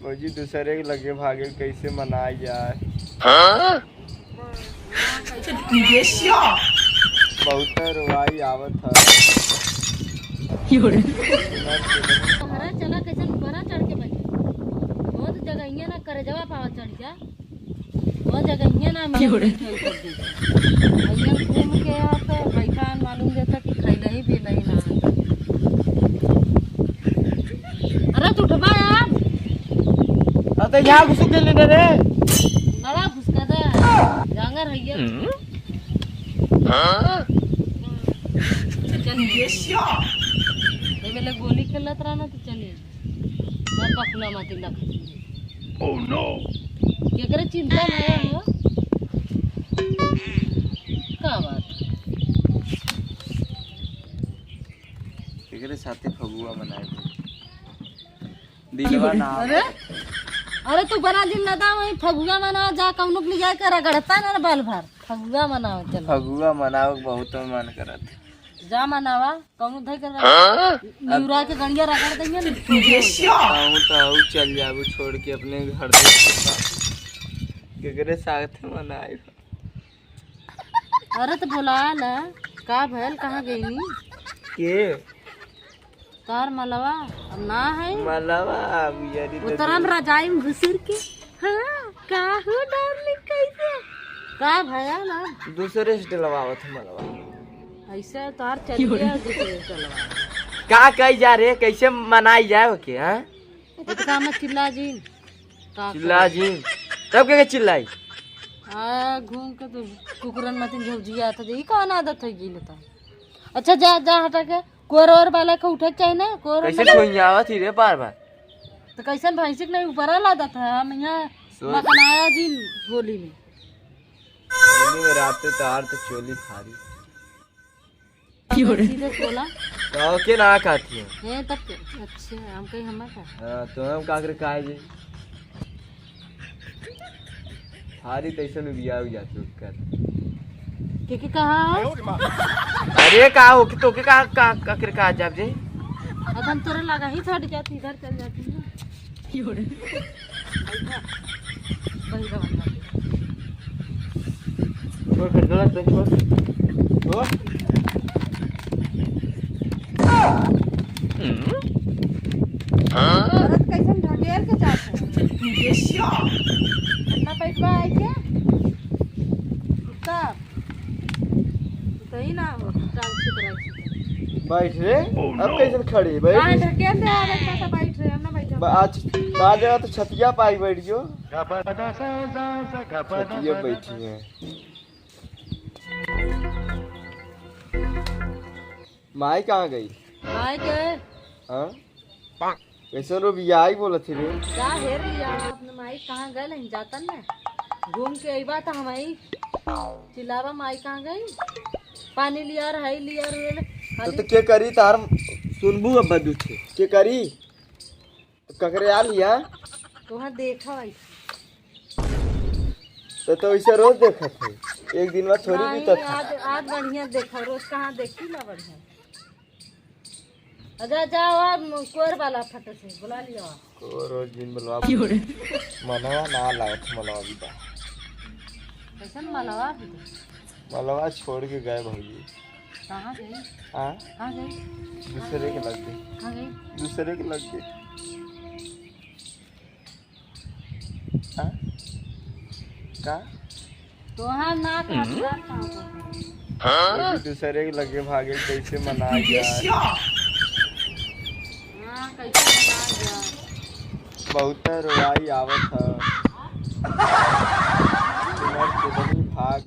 भौजी दूसरे के लगे भागे कैसे मनाई जाए। बहुत रुआई आवत है। हरा चला कैसे ऊपर चढ़ के बैठे बहुत जगह ना करे जवा पावा चढ़ जा बहुत जगह ना घूम के यहाँ पे बैठा मालूम देता कि खैला ही भी नहीं ना। अरे तू उठवा यार अरे यहाँ घुस के लेने रे बड़ा घुसका दे जांगर है ये चल ये मेले गोली खेलत रहा ना तो चलिए मैं पकला माती लग। ओह नो क्या करे चिंता नहीं हो का बात एकरे साथे फगुआ मनाए दिलवा ना। अरे तू बना दिन लदा वही फगुआ मना जा कौनो के ले जाए कर रगड़ता ना बाल भर फगुआ मनाओ चल फगुआ मनाओ बहुत मन करत जा मनावा कौनो धई कर निउरा के गड़िया रगड़ देंगे ना तो चल जाबू छोड़ के अपने घर केकरे साथ मनाए। अरे तो बोला ना का भैल कहाँ गई नी के तार मलवा अब ना है मलवा यारी उतरम रजाई में घुसर के हाँ का हो डार्लिंग कैसे का भया ना दूसरे से डलवावत मलवा ऐसे तार चल गया दूसरे चलवा का कही जा रे कैसे मनाई जाए के हां इतना मत चिल्ला जी चिल्ला जी तब के चिल्लाई आ घूम के तो कुकुरन मतिन झौजिया था यही कौन आदत है गिले तो। अच्छा जा जा हटा के कोर और वाला का उठे चाहिए ना कोर कैसे छोइयावत ही रे बार बार तो कैसे भैंसिक नहीं ऊपर लादा था हम यहाँ मकनाया जी होली में रात तार तो चोली फारी सीधे बोला तो के ना खाती है तब के अच्छा हम कहीं हम का हां तो हम का करे काहे जे फारी तैसन बिया हो जात कर के कहा अरे का हो कि तो के का करे का जब जे अब हम तोरे लगा ही छट जाती इधर चल जाती है योरे वही रवा वो कर दला तो छोड़ ओ औरत कैसन ढकेल के जात है ये श्या अपना पैटवा है क्या तब तो ही ना हो चाल छिप बैठ रे अब कैसे खड़ी बैठ हां ढकेल दे आवे का बैठ रे हम ना बैठो आज बाजा तो छतिया पाई बैठ जो छतिया बैठी है माई कहाँ गई माई के हां कैसे रो बियाई बोला थी रे जा हेर लिया अपने माई कहाँ गए नहीं जाता ना घूम के आई बात हमारी चिल्लावा माई कहाँ गई पानी लिया है लिया तो के करी तार सुनबू अब बदू थे के करी ककरे आ लिया वहाँ देखा भाई तो ऐसे रोज देखा थे एक दिन में थोड़ी भी तक आज बढ़िया देखा रोज कहाँ देखी ना बढ़िया अजा जाओ आप कोर वाला फटे से बुला लिया को रोज दिन बुलवा मनवा ना लागत मलवा भी बा कैसन मलवा भी मलवा छोड़ के गए भौजी कहाँ गई हां कहाँ गई दूसरे के लग गए कहाँ गई दूसरे के लग गए हां का तो हाँ ना काटला हां दूसरे के लगे भागे कैसे मनाई जाए। बहुत रुआई आवत है भाग